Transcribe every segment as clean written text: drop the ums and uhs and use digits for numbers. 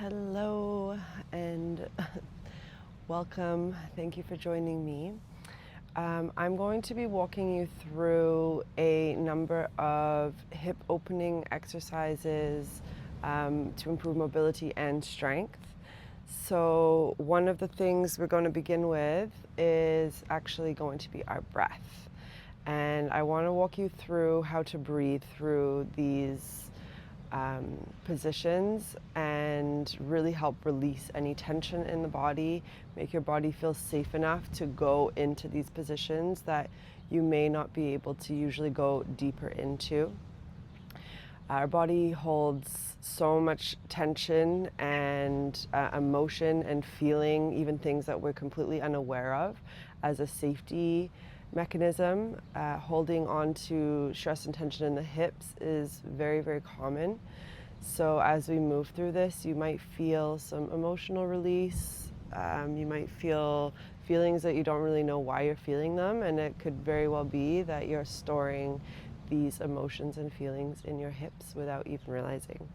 Hello and welcome. Thank you for joining me. I'm going to be walking you through a number of hip opening exercises to improve mobility and strength. So one of the things we're going to begin with is actually going to be our breath. And I want to walk you through how to breathe through these positions and really help release any tension in the body, make your body feel safe enough to go into these positions that you may not be able to usually go deeper into. Our body holds so much tension and emotion and feeling, even things that we're completely unaware of, as a safety mechanism. Holding on to stress and tension in the hips is very, very common. So as we move through this, you might feel some emotional release. You might feel feelings that you don't really know why you're feeling them, and it could very well be that you're storing these emotions and feelings in your hips without even realizing.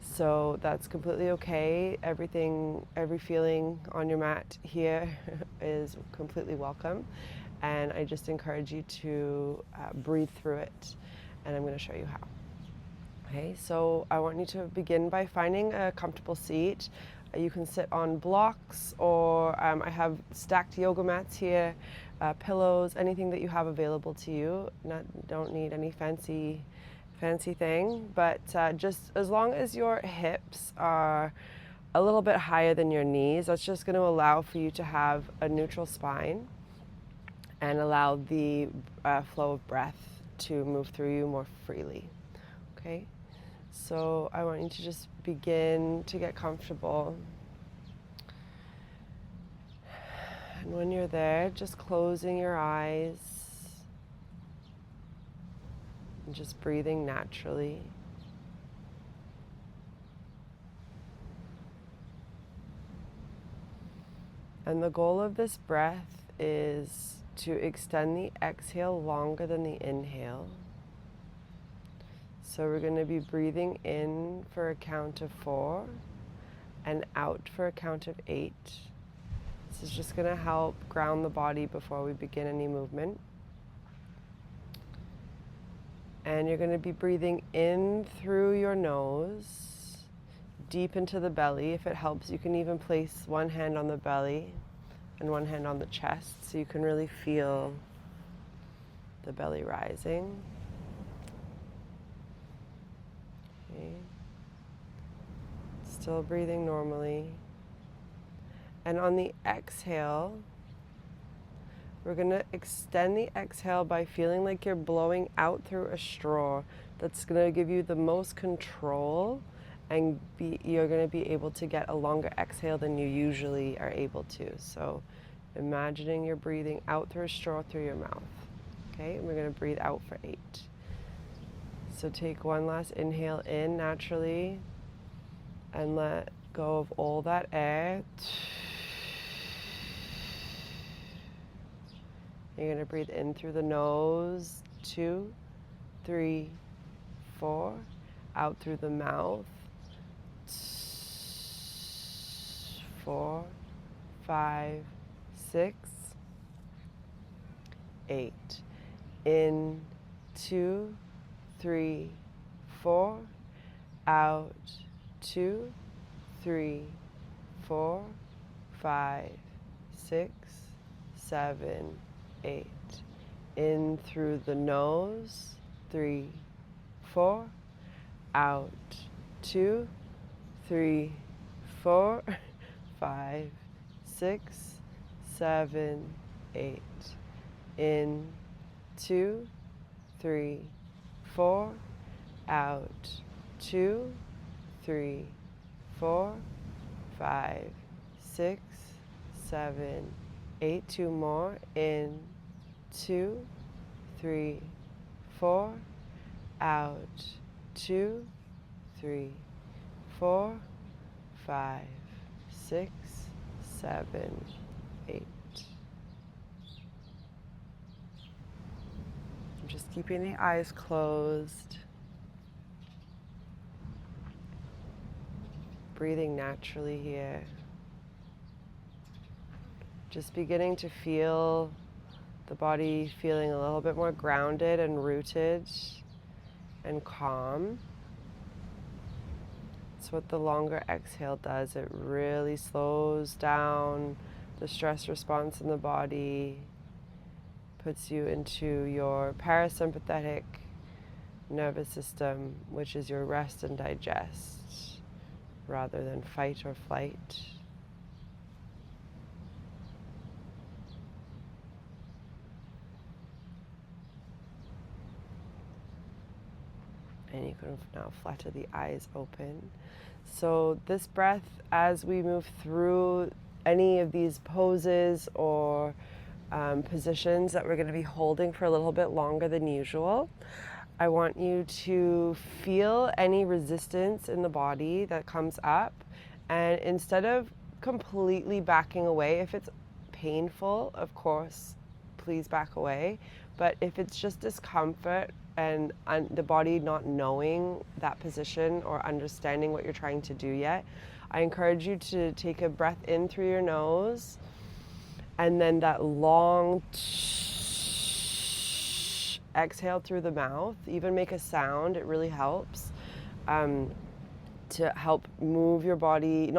So that's completely okay. Every feeling on your mat here is completely welcome. And I just encourage you to breathe through it. And I'm going to show you how. Okay, so I want you to begin by finding a comfortable seat. You can sit on blocks, or I have stacked yoga mats here, pillows, anything that you have available to you. Don't need any fancy thing, but just as long as your hips are a little bit higher than your knees, that's just going to allow for you to have a neutral spine and allow the flow of breath to move through you more freely. Okay, so I want you to just begin to get comfortable. And when you're there, just closing your eyes and just breathing naturally. And the goal of this breath is to extend the exhale longer than the inhale. So we're going to be breathing in for a count of 4 and out for a count of 8. This is just going to help ground the body before we begin any movement. And you're going to be breathing in through your nose, deep into the belly. If it helps, you can even place one hand on the belly and one hand on the chest, so you can really feel the belly rising. Okay. Still breathing normally. And on the exhale, we're going to extend the exhale by feeling like you're blowing out through a straw. That's going to give you the most control, and you're going to be able to get a longer exhale than you usually are able to. So imagining you're breathing out through a straw through your mouth. Okay, and we're going to breathe out for 8. So take one last inhale in naturally and let go of all that air. You're going to breathe in through the nose, 2, 3, 4, out through the mouth, 4, 5, 6, 8. In 2, 3, 4, out 2, 3, 4, 5, 6, 7, 8. In through the nose, 3, 4, out 2, 3, 4, 5, 6, 7, 8. In 2, 3, 4, out 2, 3, 4, 5, 6, 7, 8. 2 more. In 2, 3, 4, out 2, 3, 4, 5, 6, 7, 8. I'm just keeping the eyes closed. breathing naturally here. Just beginning to feel the body feeling a little bit more grounded and rooted and calm. That's what the longer exhale does. It really slows down the stress response in the body, puts you into your parasympathetic nervous system, which is your rest and digest, rather than fight or flight. And you can now flutter the eyes open. So this breath, as we move through any of these poses or positions that we're going to be holding for a little bit longer than usual, I want you to feel any resistance in the body that comes up, and instead of completely backing away, if it's painful, of course, please back away. But if it's just discomfort and the body not knowing that position or understanding what you're trying to do yet, I encourage you to take a breath in through your nose, and then that long exhale through the mouth. Even make a sound, it really helps to help move your body.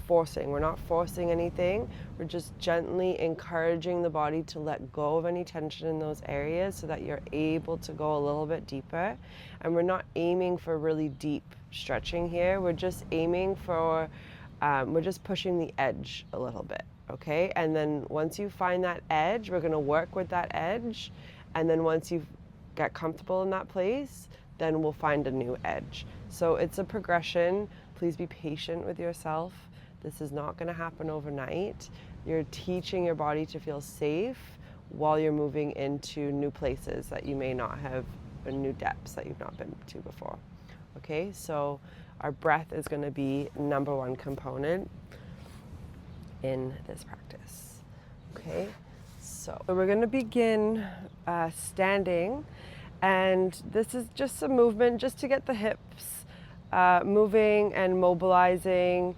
We're not forcing anything. We're just gently encouraging the body to let go of any tension in those areas so that you're able to go a little bit deeper. And we're not aiming for really deep stretching here. We're just aiming for, we're just pushing the edge a little bit, okay? And then once you find that edge, we're gonna work with that edge. And then once you get comfortable in that place, then we'll find a new edge. So it's a progression. Please be patient with yourself. This is not going to happen overnight. You're teaching your body to feel safe while you're moving into new places that you may not have, or new depths that you've not been to before. Okay, so our breath is going to be number one component in this practice. Okay, so we're going to begin standing, and this is just a movement just to get the hips moving and mobilizing,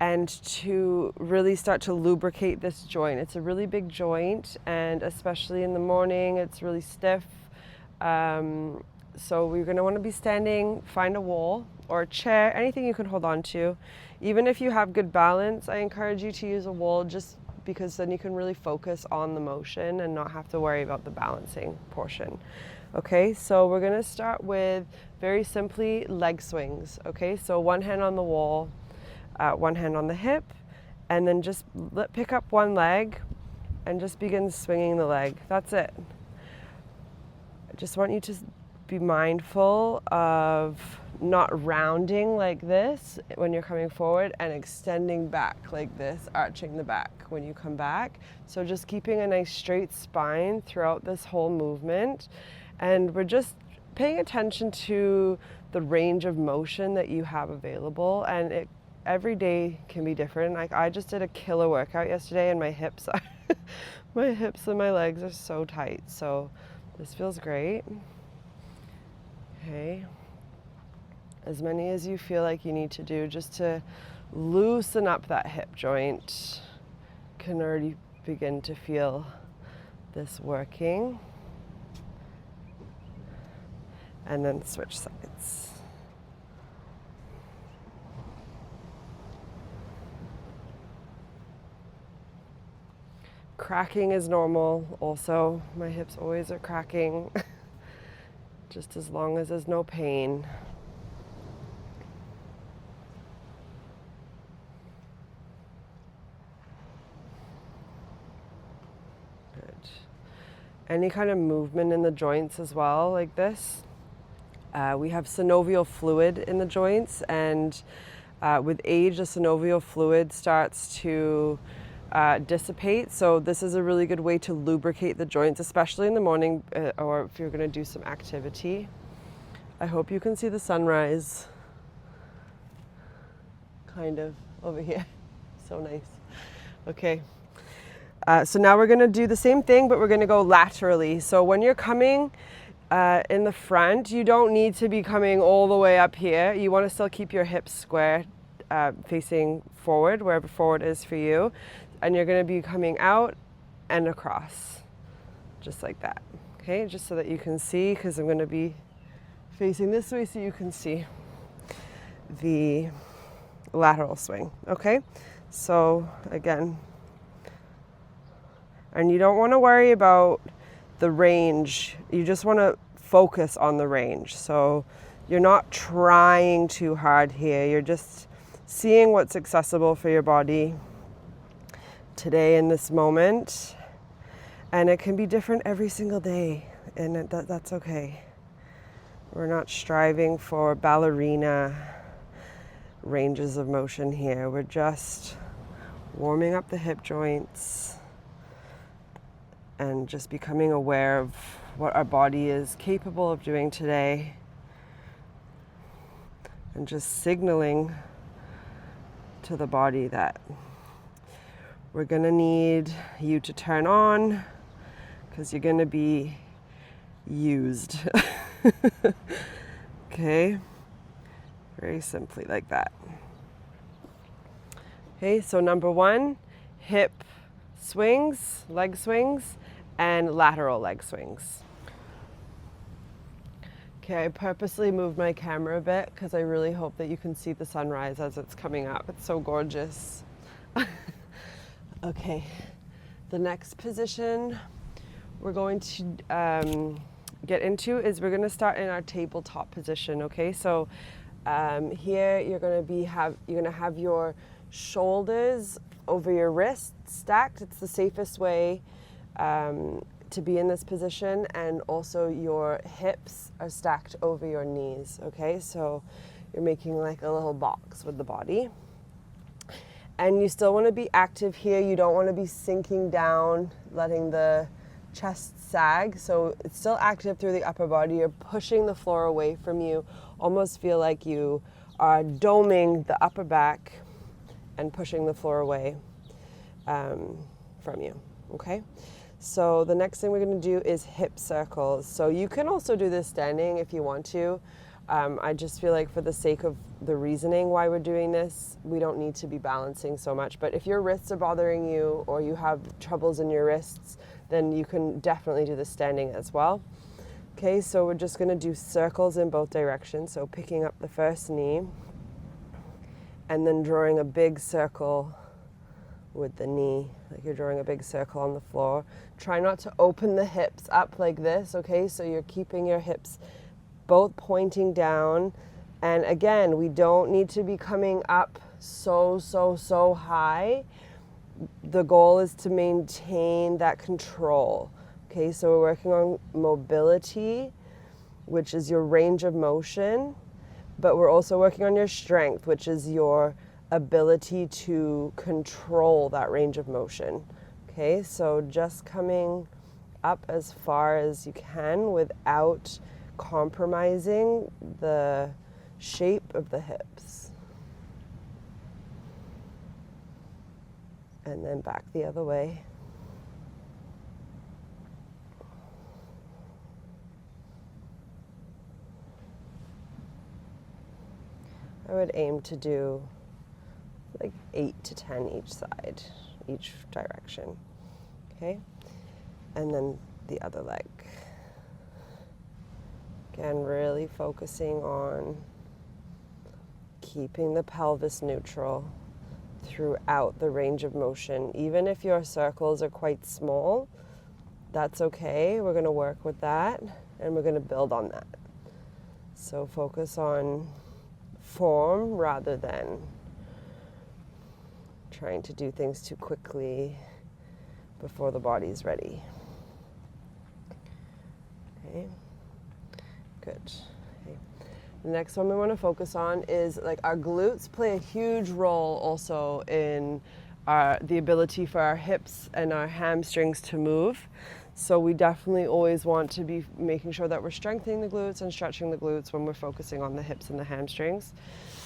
and to really start to lubricate this joint. It's a really big joint, and especially in the morning, it's really stiff. So we're gonna wanna be standing, find a wall or a chair, anything you can hold on to. Even if you have good balance, I encourage you to use a wall, just because then you can really focus on the motion and not have to worry about the balancing portion. Okay, so we're gonna start with very simply leg swings. Okay, so one hand on the wall, one hand on the hip, and then just pick up one leg and just begin swinging the leg. That's it. I just want you to be mindful of not rounding like this when you're coming forward and extending back like this, arching the back when you come back. So just keeping a nice straight spine throughout this whole movement. And we're just paying attention to the range of motion that you have available, and every day can be different. Like, I just did a killer workout yesterday, and my hips and my legs are so tight. So this feels great. Okay. As many as you feel like you need to do just to loosen up that hip joint. Can already begin to feel this working. And then switch sides. Cracking is normal also. My hips always are cracking, just as long as there's no pain. Good. Any kind of movement in the joints as well, like this. We have synovial fluid in the joints, and with age, the synovial fluid starts to dissipate. So this is a really good way to lubricate the joints, especially in the morning or if you're going to do some activity. I hope you can see the sunrise kind of over here. So nice. Okay. So now we're going to do the same thing, but we're going to go laterally. So when you're coming in the front, you don't need to be coming all the way up here. You want to still keep your hips square facing forward, wherever forward is for you. And you're going to be coming out and across, just like that. Okay, just so that you can see, because I'm going to be facing this way so you can see the lateral swing. Okay, so again, and you don't want to worry about the range, you just want to focus on the range. So you're not trying too hard here, you're just seeing what's accessible for your body today in this moment. And it can be different every single day, and that's okay. We're not striving for ballerina ranges of motion here. We're just warming up the hip joints and just becoming aware of what our body is capable of doing today, and just signaling to the body that we're gonna need you to turn on because you're gonna be used. Okay, very simply like that. Okay, so number one, hip swings, leg swings, and lateral leg swings. Okay, I purposely moved my camera a bit because I really hope that you can see the sunrise as it's coming up. It's so gorgeous. Okay, the next position we're going to get into is we're going to start in our tabletop position. Okay, so here you're going to have your shoulders over your wrists stacked. It's the safest way to be in this position, and also your hips are stacked over your knees. Okay, so you're making like a little box with the body, and you still want to be active here. You don't want to be sinking down, letting the chest sag, so it's still active through the upper body. You're pushing the floor away from you, almost feel like you are doming the upper back and pushing the floor away from you. Okay, so the next thing we're going to do is hip circles. So you can also do this standing if you want to. I just feel like for the sake of the reasoning why we're doing this, we don't need to be balancing so much. But if your wrists are bothering you or you have troubles in your wrists, then you can definitely do the standing as well. Okay, so we're just going to do circles in both directions. So picking up the first knee and then drawing a big circle with the knee, like you're drawing a big circle on the floor. Try not to open the hips up like this, okay? So you're keeping your hips both pointing down. And again, we don't need to be coming up so high. The goal is to maintain that control. Okay, so we're working on mobility, which is your range of motion, but we're also working on your strength, which is your ability to control that range of motion. Okay, so just coming up as far as you can without compromising the shape of the hips. And then back the other way. I would aim to do like 8 to 10 each side, each direction. Okay? And then the other leg. Again, really focusing on keeping the pelvis neutral throughout the range of motion. Even if your circles are quite small, that's okay. We're going to work with that and we're going to build on that. So focus on form rather than trying to do things too quickly before the body's ready. Okay, good. Okay. The next one we want to focus on is like our glutes play a huge role also in the ability for our hips and our hamstrings to move. So we definitely always want to be making sure that we're strengthening the glutes and stretching the glutes when we're focusing on the hips and the hamstrings.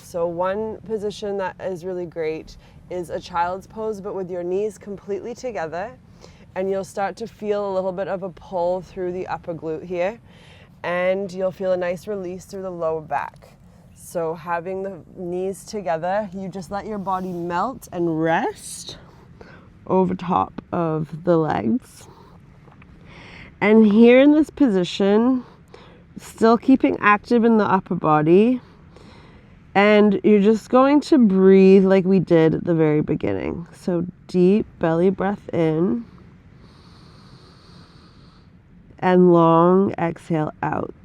So one position that is really great is a child's pose, but with your knees completely together, and you'll start to feel a little bit of a pull through the upper glute here, and you'll feel a nice release through the lower back. So having the knees together, you just let your body melt and rest over top of the legs. And here in this position, still keeping active in the upper body, and you're just going to breathe like we did at the very beginning. So deep belly breath in and long exhale out.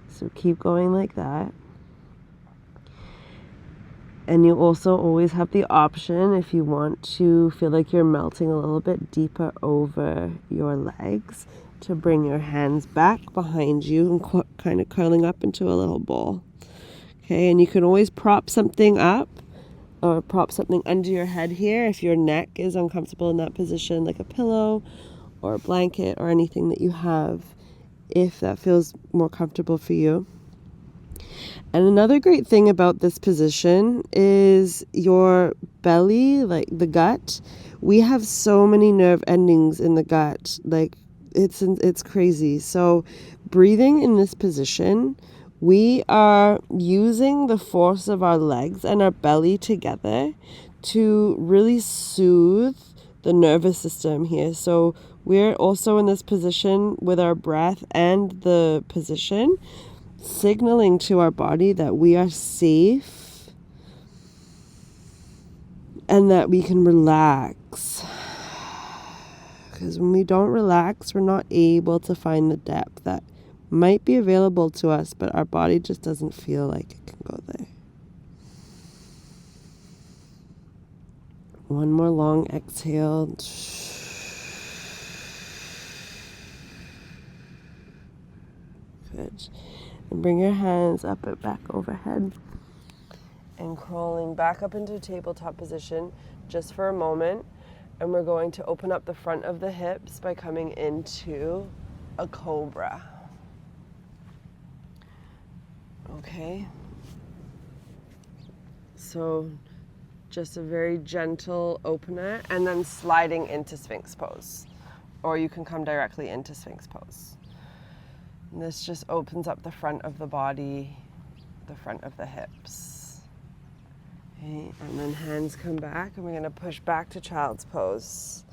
So keep going like that. And you also always have the option, if you want to feel like you're melting a little bit deeper over your legs, to bring your hands back behind you and kind of curling up into a little ball. Okay, and you can always prop something up or prop something under your head here if your neck is uncomfortable in that position, like a pillow or a blanket or anything that you have, if that feels more comfortable for you. And another great thing about this position is your belly, like the gut. We have so many nerve endings in the gut, like it's crazy. So breathing in this position, we are using the force of our legs and our belly together to really soothe the nervous system here. So we're also in this position with our breath and the position, signaling to our body that we are safe and that we can relax. Because when we don't relax, we're not able to find the depth that might be available to us, but our body just doesn't feel like it can go there. One more long exhale. Good. And bring your hands up and back overhead. And crawling back up into tabletop position just for a moment. And we're going to open up the front of the hips by coming into a cobra. Okay. So just a very gentle opener and then sliding into Sphinx pose. Or you can come directly into Sphinx pose. And this just opens up the front of the body, the front of the hips. Okay, and then hands come back and we're going to push back to child's pose.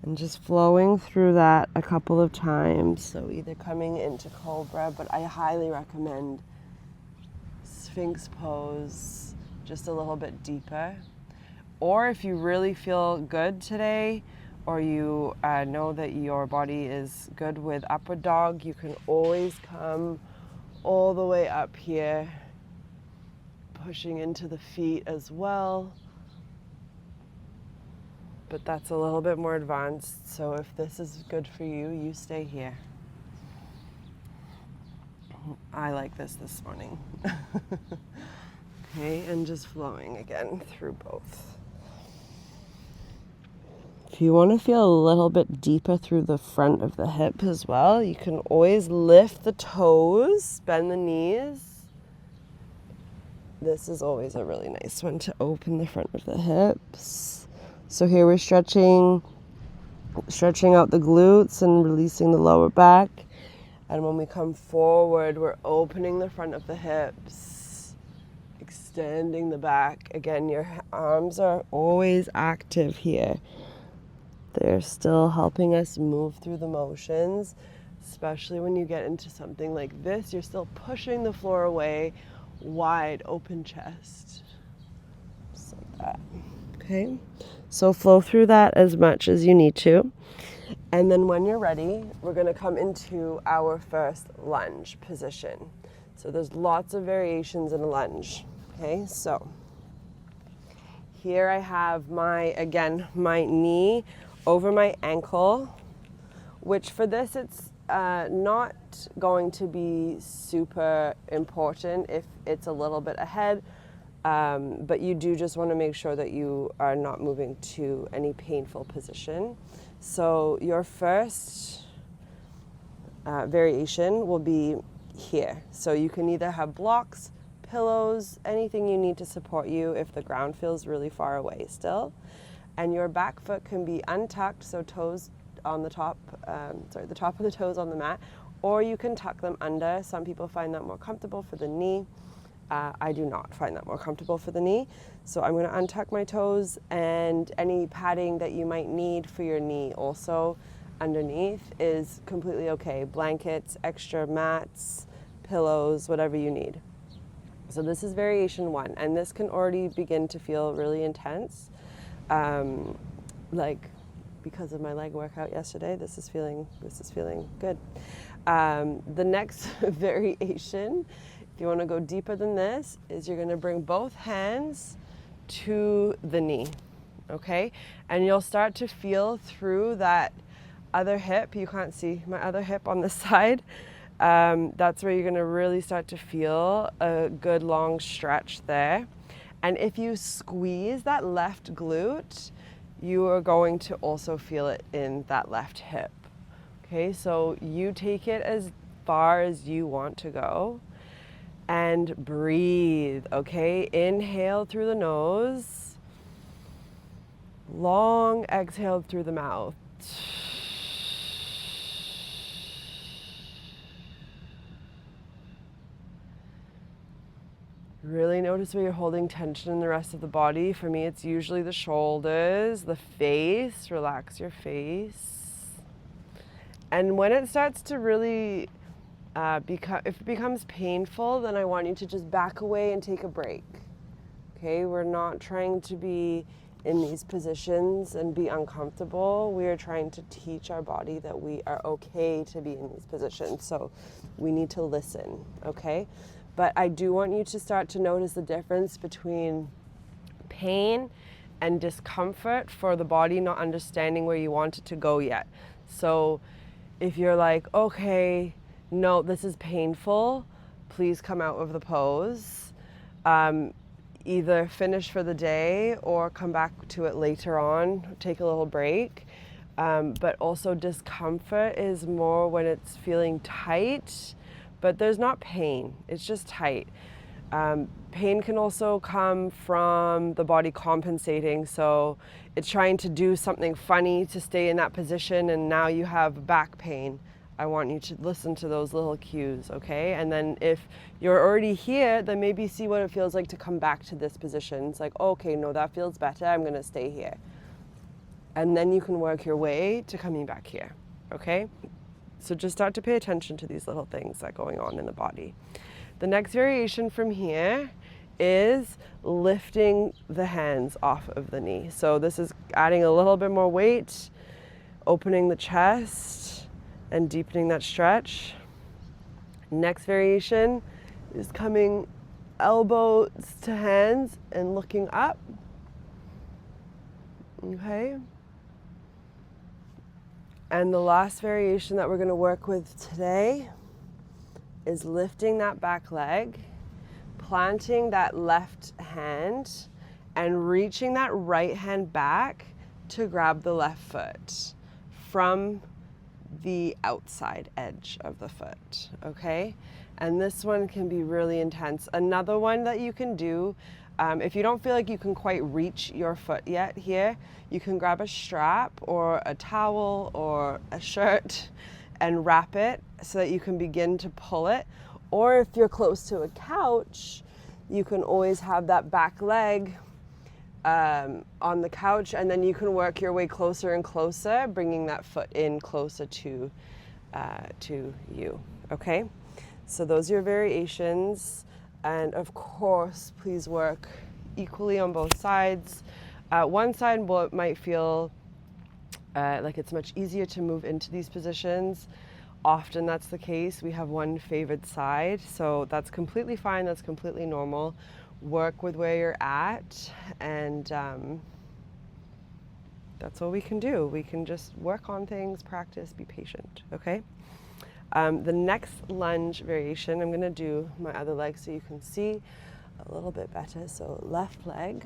And just flowing through that a couple of times. So either coming into cobra, but I highly recommend Sphinx pose just a little bit deeper. Or if you really feel good today, or you know that your body is good with upward dog, you can always come all the way up here, pushing into the feet as well. But that's a little bit more advanced, so if this is good for you, you stay here. I like this morning. Okay, and just flowing again through both. If you want to feel a little bit deeper through the front of the hip as well, you can always lift the toes, bend the knees. This is always a really nice one to open the front of the hips. So here we're stretching out the glutes and releasing the lower back. And when we come forward, we're opening the front of the hips, extending the back. Again, your arms are always active here. They're still helping us move through the motions, especially when you get into something like this. You're still pushing the floor away, wide open chest. Just like that. Okay? So flow through that as much as you need to. And then when you're ready, we're going to come into our first lunge position. So there's lots of variations in a lunge. Okay, so here I have my knee over my ankle, which for this it's not going to be super important if it's a little bit ahead, but you do just want to make sure that you are not moving to any painful position. So your first variation will be here. So you can either have blocks, pillows, anything you need to support you if the ground feels really far away still. And your back foot can be untucked, so toes on the top, the top of the toes on the mat, or you can tuck them under. Some people find that more comfortable for the knee. I do not find that more comfortable for the knee. So I'm going to untuck my toes, and any padding that you might need for your knee also underneath is completely okay. Blankets, extra mats, pillows, whatever you need. So this is variation 1, and this can already begin to feel really intense. Like because of my leg workout yesterday, this is feeling good. The next variation, if you want to go deeper than this, is you're going to bring both hands to the knee, okay? And you'll start to feel through that other hip. You can't see my other hip on this side. That's where you're going to really start to feel a good long stretch there. And if you squeeze that left glute, you are going to also feel it in that left hip. Okay, so you take it as far as you want to go and breathe, okay? Inhale through the nose, long exhale through the mouth. Really notice where you're holding tension in the rest of the body. For me, it's usually the shoulders, the face. Relax your face. And when it starts to really if it becomes painful, then I want you to just back away and take a break. Okay, we're not trying to be in these positions and be uncomfortable. We are trying to teach our body that we are okay to be in these positions. So we need to listen, okay? But I do want you to start to notice the difference between pain and discomfort for the body not understanding where you want it to go yet. So if you're like, okay, no, this is painful, please come out of the pose. Either finish for the day or come back to it later on, take a little break. But also discomfort is more when it's feeling tight, but there's not pain, it's just tight. Pain can also come from the body compensating, so it's trying to do something funny to stay in that position, and now you have back pain. I want you to listen to those little cues, okay? And then if you're already here, then maybe see what it feels like to come back to this position. It's like, okay, no, that feels better, I'm gonna stay here. And then you can work your way to coming back here, okay? So just start to pay attention to these little things that are going on in the body. The next variation from here is lifting the hands off of the knee. So this is adding a little bit more weight, opening the chest, and deepening that stretch. Next variation is coming elbows to hands and looking up. Okay. And the last variation that we're going to work with today is lifting that back leg, planting that left hand, and reaching that right hand back to grab the left foot from the outside edge of the foot, okay? And this one can be really intense. Another one that you can do, if you don't feel like you can quite reach your foot yet here, you can grab a strap or a towel or a shirt and wrap it so that you can begin to pull it. Or if you're close to a couch, you can always have that back leg on the couch, and then you can work your way closer and closer, bringing that foot in closer to you, okay? So those are your variations, and of course, please work equally on both sides. One side might feel like it's much easier to move into these positions. Often that's the case. We have one favored side, so that's completely fine, that's completely normal. Work with where you're at, and that's all we can do. We can just work on things, practice, be patient, okay? The next lunge variation, I'm gonna do my other leg so you can see a little bit better. So left leg.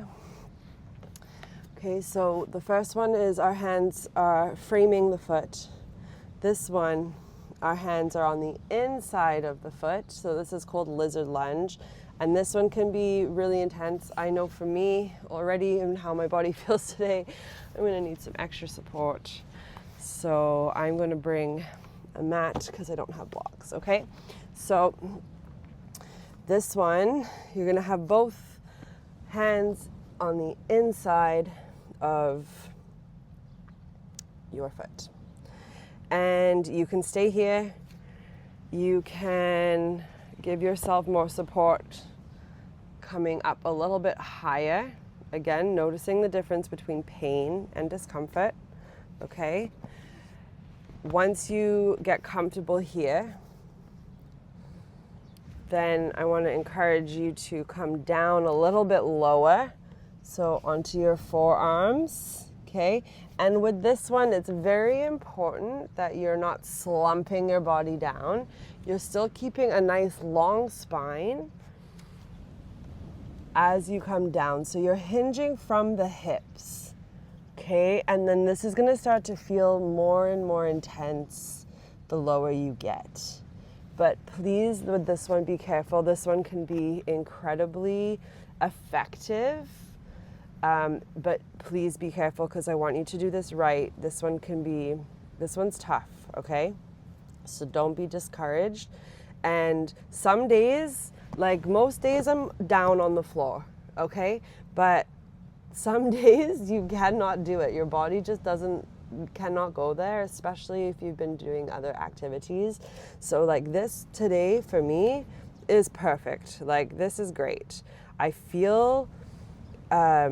Okay, so the first one is our hands are framing the foot. This one, our hands are on the inside of the foot, so this is called lizard lunge. And this one can be really intense. I know for me already and how my body feels today, I'm gonna need some extra support. So I'm going to bring a mat because I don't have blocks, okay? So this one, you're going to have both hands on the inside of your foot. And you can stay here. You can give yourself more support coming up a little bit higher. Again, noticing the difference between pain and discomfort, okay? Once you get comfortable here, then I want to encourage you to come down a little bit lower, so onto your forearms, okay? And with this one, it's very important that you're not slumping your body down. You're still keeping a nice long spine as you come down. So you're hinging from the hips, okay? And then this is gonna start to feel more and more intense the lower you get. But please, with this one, be careful. This one can be incredibly effective, but please be careful because I want you to do this right. This one's tough, okay? So don't be discouraged. And some days, like most days, I'm down on the floor, okay? But some days you cannot do it. Your body just cannot go there, especially if you've been doing other activities. So like this today for me is perfect. Like this is great. I feel a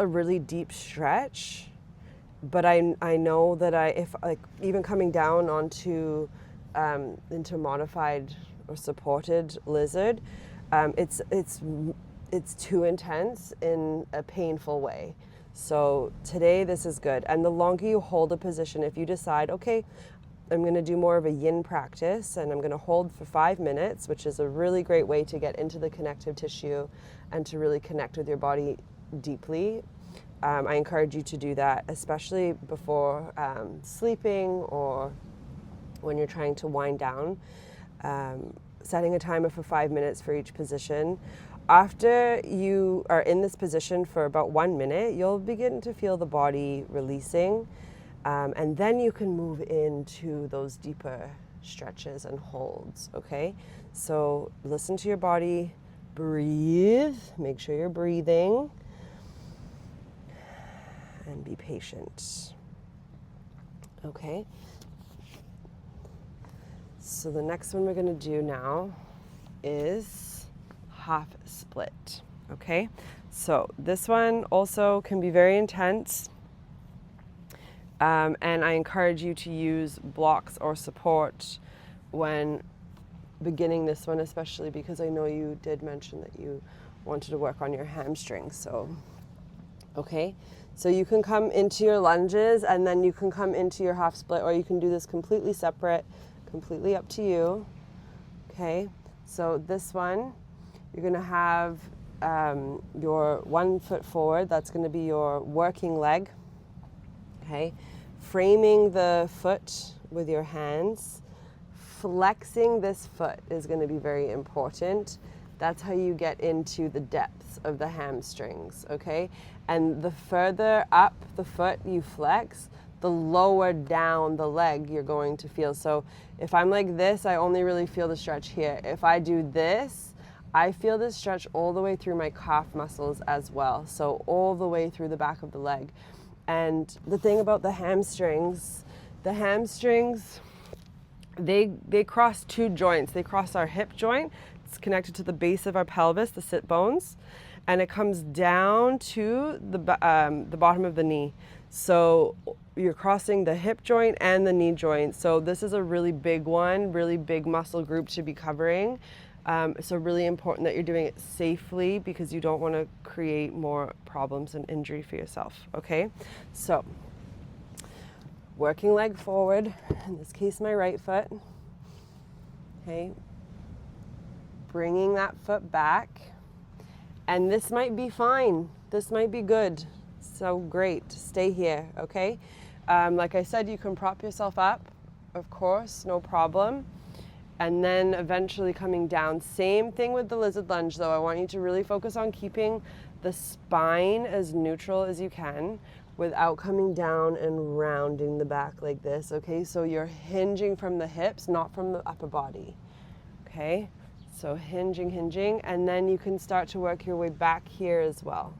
really deep stretch, but I know that if like even coming down onto into modified or supported lizard, it's too intense in a painful way. So today this is good. And the longer you hold a position, if you decide, okay, I'm going to do more of a yin practice and I'm going to hold for 5 minutes, which is a really great way to get into the connective tissue and to really connect with your body deeply. I encourage you to do that, especially before sleeping or when you're trying to wind down. Setting a timer for 5 minutes for each position. After you are in this position for about 1 minute, you'll begin to feel the body releasing, and then you can move into those deeper stretches and holds, okay? So listen to your body, breathe, make sure you're breathing, and be patient, okay? So the next one we're going to do now is half split, okay? So this one also can be very intense, and I encourage you to use blocks or support when beginning this one, especially because I know you did mention that you wanted to work on your hamstrings. So, okay, so you can come into your lunges and then you can come into your half split, or you can do this completely separate, completely up to you, okay? So this one, you're going to have your 1 foot forward. That's going to be your working leg, okay? Framing the foot with your hands. Flexing this foot is going to be very important. That's how you get into the depths of the hamstrings, okay? And the further up the foot you flex, the lower down the leg you're going to feel. So if I'm like this, I only really feel the stretch here. If I do this, I feel this stretch all the way through my calf muscles as well. So all the way through the back of the leg. And the thing about the hamstrings, they cross 2 joints. They cross our hip joint. It's connected to the base of our pelvis, the sit bones, and it comes down to the bottom of the knee. So you're crossing the hip joint and the knee joint. So this is a really big one, really big muscle group to be covering. So really important that you're doing it safely because you don't want to create more problems and injury for yourself, okay? So, working leg forward, in this case my right foot, okay? Bringing that foot back, and this might be fine, this might be good, so great, stay here, okay? Like I said, you can prop yourself up, of course, no problem. And then eventually coming down. Same thing with the lizard lunge though. I want you to really focus on keeping the spine as neutral as you can. without coming down and rounding the back like this, okay? So you're hinging from the hips, not from the upper body, okay? So hinging, and then you can start to work your way back here as well.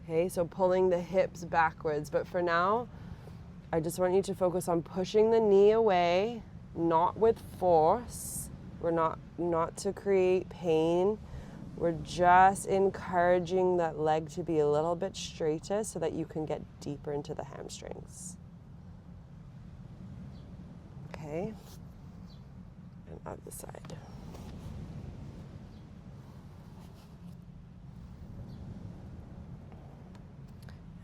Okay, so pulling the hips backwards, but for now, I just want you to focus on pushing the knee away, not with force. We're not to create pain. We're just encouraging that leg to be a little bit straighter so that you can get deeper into the hamstrings. Okay, and other side.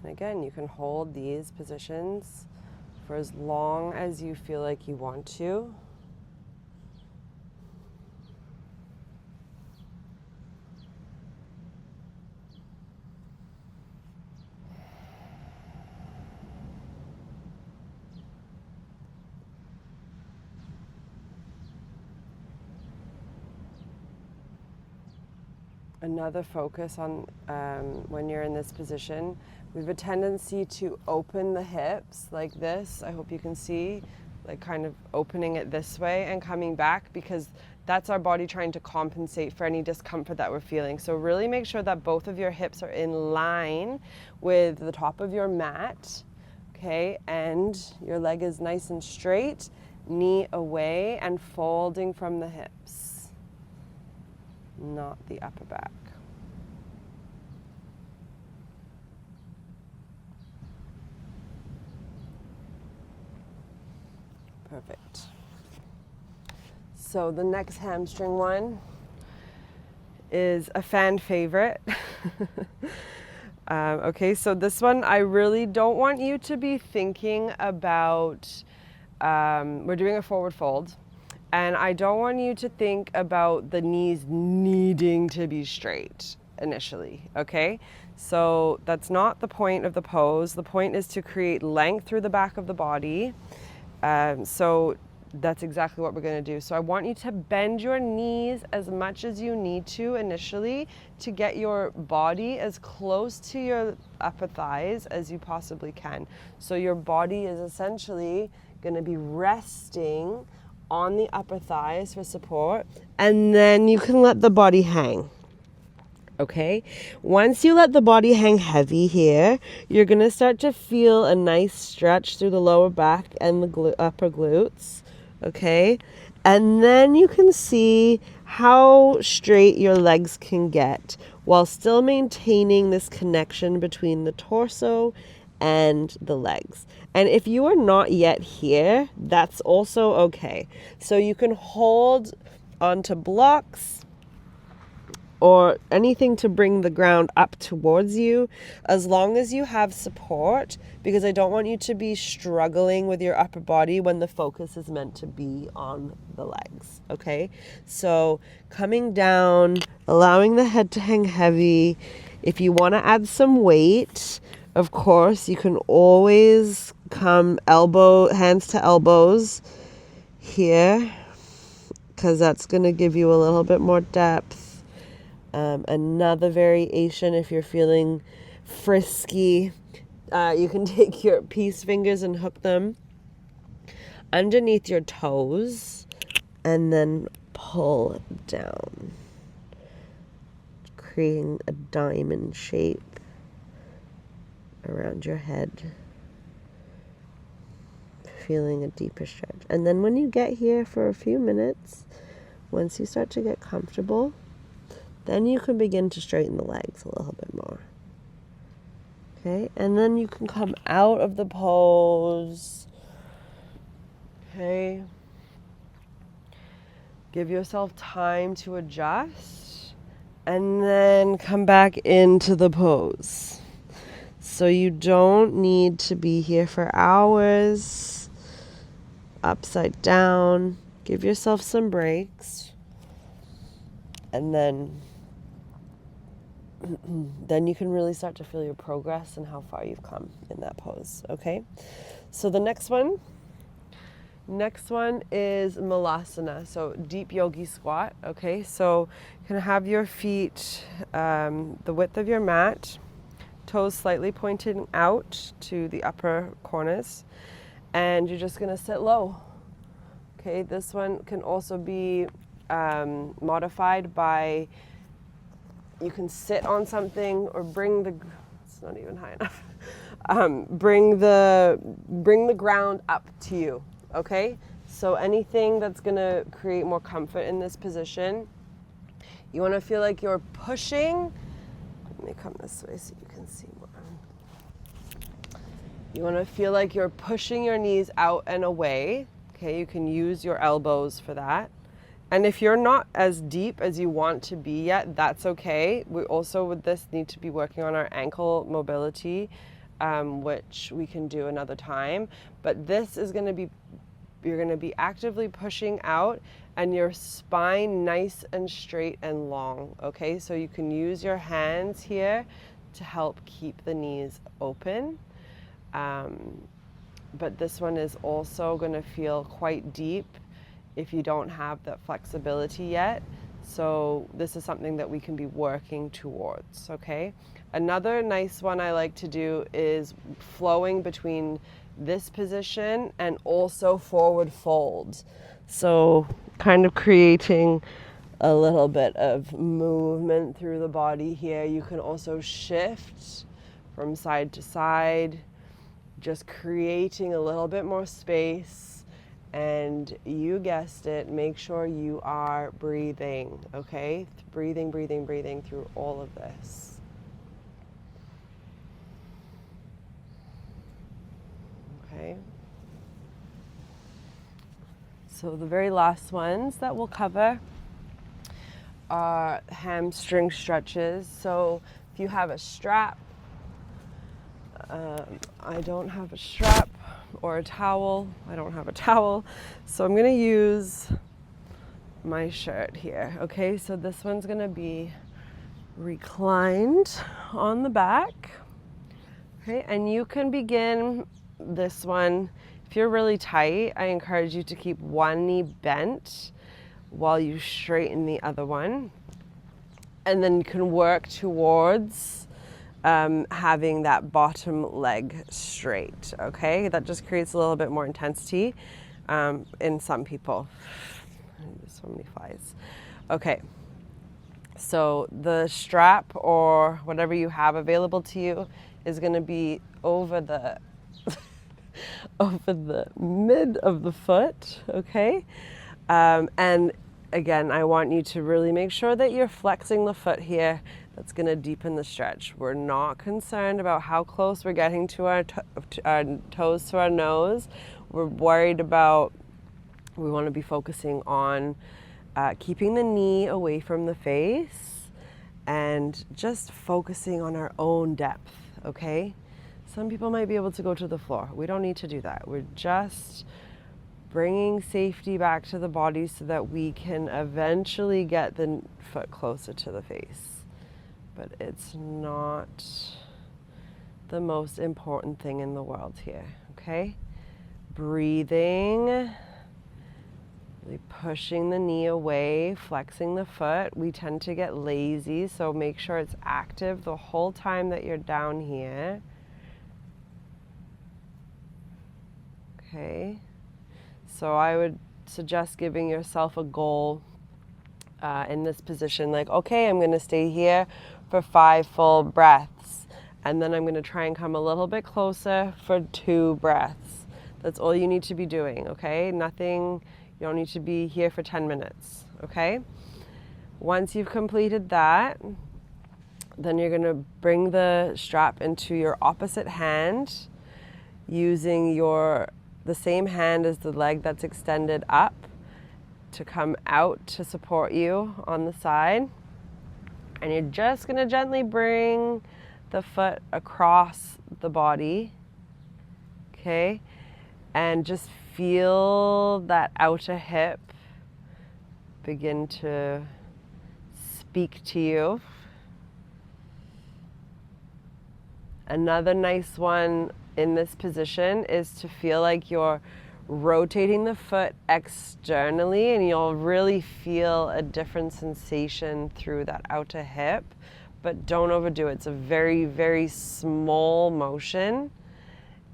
And again, you can hold these positions for as long as you feel like you want to. Another focus on when you're in this position, we have a tendency to open the hips like this. I hope you can see, like kind of opening it this way and coming back, because that's our body trying to compensate for any discomfort that we're feeling. So really make sure that both of your hips are in line with the top of your mat, okay? And your leg is nice and straight, knee away and folding from the hips, not the upper back. Perfect. So the next hamstring one is a fan favorite. Okay, so this one, I really don't want you to be thinking about, we're doing a forward fold, and I don't want you to think about the knees needing to be straight initially, okay? So that's not the point of the pose. The point is to create length through the back of the body. So that's exactly what we're going to do. So I want you to bend your knees as much as you need to initially to get your body as close to your upper thighs as you possibly can. So your body is essentially going to be resting on the upper thighs for support, and then you can let the body hang. Okay, once you let the body hang heavy here, you're going to start to feel a nice stretch through the lower back and the upper glutes. Okay, and then you can see how straight your legs can get while still maintaining this connection between the torso and the legs. And if you are not yet here, that's also okay. So you can hold onto blocks or anything to bring the ground up towards you, as long as you have support, because I don't want you to be struggling with your upper body when the focus is meant to be on the legs, okay? So coming down, allowing the head to hang heavy. If you want to add some weight, of course, you can always come hands to elbows here, because that's going to give you a little bit more depth. Another variation, if you're feeling frisky, you can take your peace fingers and hook them underneath your toes and then pull down, creating a diamond shape around your head, feeling a deeper stretch. And then when you get here for a few minutes, once you start to get comfortable, then you can begin to straighten the legs a little bit more. Okay, and then you can come out of the pose. Okay. Give yourself time to adjust and then come back into the pose. So you don't need to be here for hours, upside down. Give yourself some breaks. And then you can really start to feel your progress and how far you've come in that pose, okay? So the next one is Malasana, so deep yogi squat, okay? So you can have your feet the width of your mat, toes slightly pointing out to the upper corners, and you're just gonna sit low. Okay, this one can also be modified by, you can sit on something or it's not even high enough. Bring the ground up to you, okay? So anything that's gonna create more comfort in this position, you wanna feel like you're pushing. Let me come this way so you can see more. You wanna feel like you're pushing your knees out and away, okay? You can use your elbows for that. And if you're not as deep as you want to be yet, that's okay. We also with this need to be working on our ankle mobility, which we can do another time. But this is gonna be, you're gonna be actively pushing out and your spine nice and straight and long, okay? So you can use your hands here to help keep the knees open. But this one is also gonna feel quite deep if you don't have that flexibility yet. So this is something that we can be working towards, okay? Another nice one I like to do is flowing between this position and also forward fold. So kind of creating a little bit of movement through the body here. You can also shift from side to side, just creating a little bit more space. And you guessed it, make sure you are breathing, okay? Breathing, breathing, breathing through all of this. Okay. So the very last ones that we'll cover are hamstring stretches. So if you have a strap, I don't have a strap, or a towel. I don't have a towel. So I'm gonna use my shirt here. Okay, so this one's gonna be reclined on the back. Okay, and you can begin this one. If you're really tight, I encourage you to keep one knee bent while you straighten the other one. And then you can work towards having that bottom leg straight, okay? That just creates a little bit more intensity in some people. There's so many flies. Okay, so the strap or whatever you have available to you is gonna be over the over the mid of the foot, okay? And again, I want you to really make sure that you're flexing the foot here. That's going to deepen the stretch. We're not concerned about how close we're getting to our toes to our nose. We're worried about, we want to be focusing on keeping the knee away from the face and just focusing on our own depth, okay? Some people might be able to go to the floor. We don't need to do that. We're just bringing safety back to the body so that we can eventually get the foot closer to the face. But it's not the most important thing in the world here, okay? Breathing, really pushing the knee away, flexing the foot. We tend to get lazy, so make sure it's active the whole time that you're down here. Okay, so I would suggest giving yourself a goal in this position, like, okay, I'm gonna stay here for 5 full breaths, and then I'm gonna try and come a little bit closer for 2 breaths. That's all you need to be doing, okay? Nothing, you don't need to be here for 10 minutes, okay? Once you've completed that, then you're gonna bring the strap into your opposite hand, using the same hand as the leg that's extended up to come out to support you on the side. And you're just gonna gently bring the foot across the body, okay? And just feel that outer hip begin to speak to you. Another nice one in this position is to feel like you're rotating the foot externally, and you'll really feel a different sensation through that outer hip but don't overdo it. It's a very, very small motion,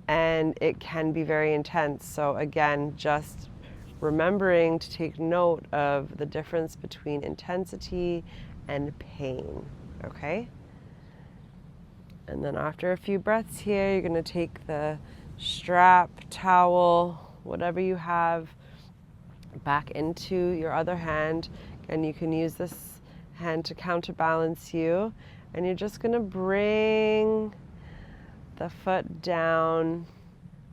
and it can be very intense. So again, just remembering to take note of the difference between intensity and pain, okay? And then after a few breaths here, you're gonna take the strap, towel, whatever you have, back into your other hand. And you can use this hand to counterbalance you. And you're just gonna bring the foot down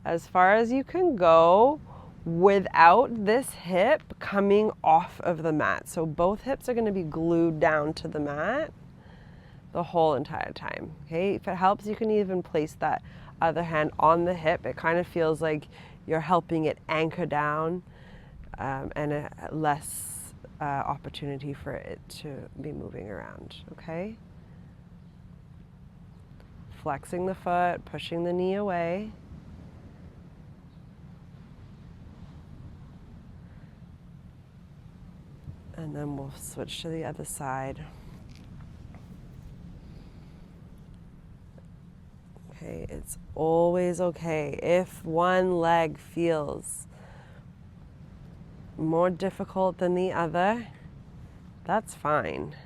as far as you can go without this hip coming off of the mat. So both hips are gonna be glued down to the mat the whole entire time, okay? If it helps, you can even place that other hand on the hip. It kind of feels like you're helping it anchor down, and a less opportunity for it to be moving around, okay? Flexing the foot, pushing the knee away. And then we'll switch to the other side. Okay, it's always okay. If one leg feels more difficult than the other, that's fine.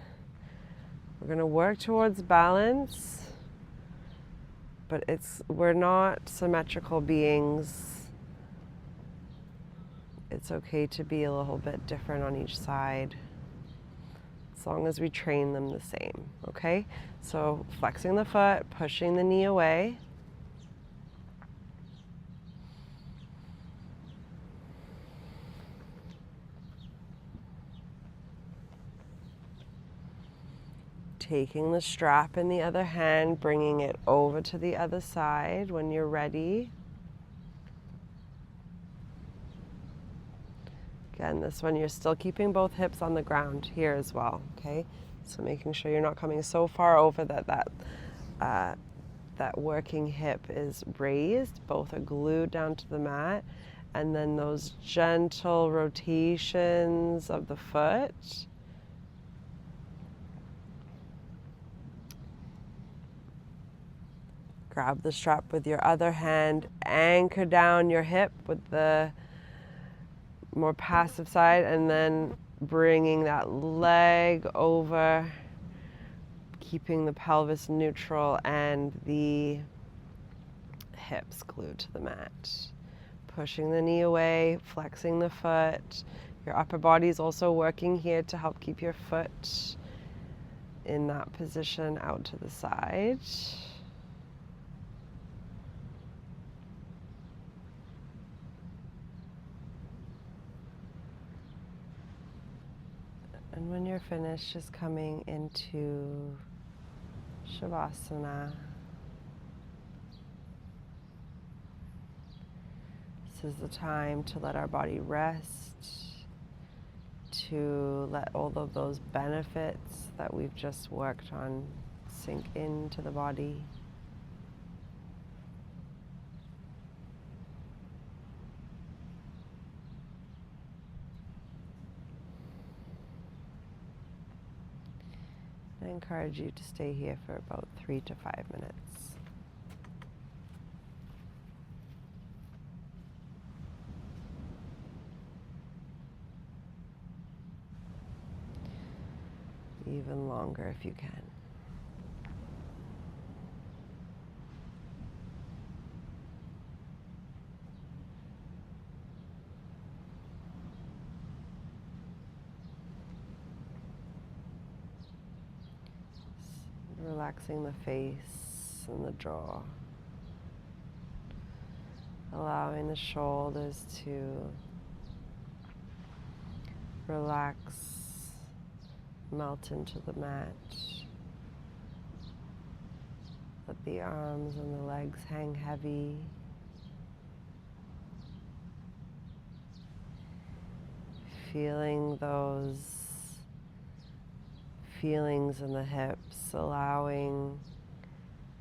We're gonna work towards balance, but we're not symmetrical beings. It's okay to be a little bit different on each side, as long as we train them the same, okay? So flexing the foot, pushing the knee away. Taking the strap in the other hand, bringing it over to the other side when you're ready. Again, this one you're still keeping both hips on the ground here as well, okay? So making sure you're not coming so far over that working hip is raised. Both are glued down to the mat. And then those gentle rotations of the foot. Grab the strap with your other hand, anchor down your hip with the more passive side, and then bringing that leg over, keeping the pelvis neutral and the hips glued to the mat. Pushing the knee away, flexing the foot. Your upper body is also working here to help keep your foot in that position out to the side. And when you're finished, just coming into Shavasana. This is the time to let our body rest, to let all of those benefits that we've just worked on sink into the body. I encourage you to stay here for about 3 to 5 minutes. Even longer if you can. Relaxing the face and the jaw. Allowing the shoulders to relax, melt into the mat. Let the arms and the legs hang heavy. Feeling those feelings in the hips, allowing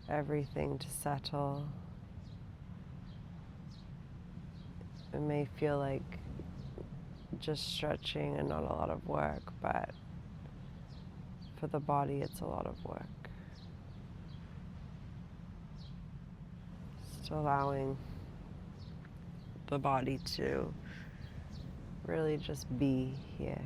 everything to settle. It may feel like just stretching and not a lot of work, but for the body it's a lot of work. So allowing the body to really just be here.